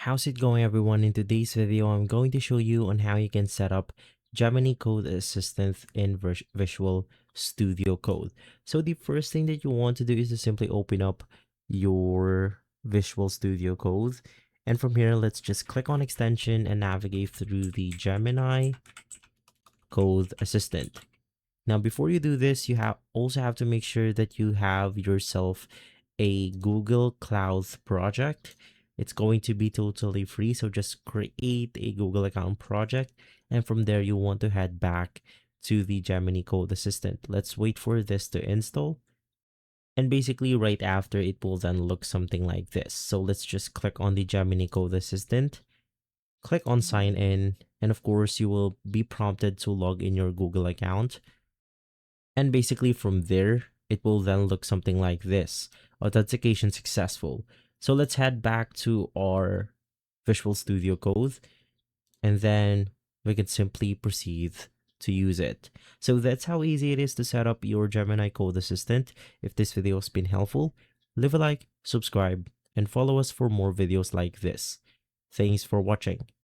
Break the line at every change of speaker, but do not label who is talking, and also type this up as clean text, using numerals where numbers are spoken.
How's it going, everyone? In today's video, I'm going to show you on how you can set up Gemini Code Assistant in Visual Studio Code. So the first thing that you want to do is to simply open up your Visual Studio Code. And from here, let's just click on extension and navigate through the Gemini Code Assistant. Now, before you do this, you also have to make sure that you have yourself a Google Cloud project. It's going to be totally free, so just create a Google account project, and from there you want to head back to the Gemini Code Assistant. Let's wait for this to install, and basically right after, it will then look something like this. So let's just click on the Gemini Code Assistant, click on sign in, and of course you will be prompted to log in your Google account. And basically from there, it will then look something like this. Authentication successful. So let's head back to our Visual Studio Code, and then we can simply proceed to use it. So that's how easy it is to set up your Gemini Code Assistant. If this video has been helpful, leave a like, subscribe, and follow us for more videos like this. Thanks for watching.